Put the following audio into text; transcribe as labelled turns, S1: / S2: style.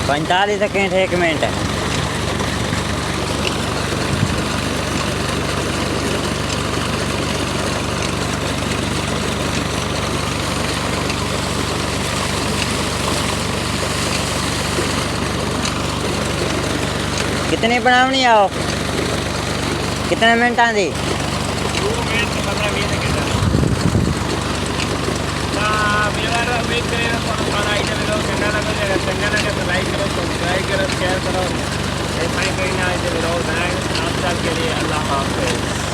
S1: 45 second 1 minute. कितनी बनावनी आओ, कितने मिनट आंदी?
S2: 2 मिनट 15-20 सेकंड। वेट करेगा चंगा लगे तो लाइक करो, सब्सक्राइब करो, शेयर करो। आप के लिए अल्लाह हाफ़िज़।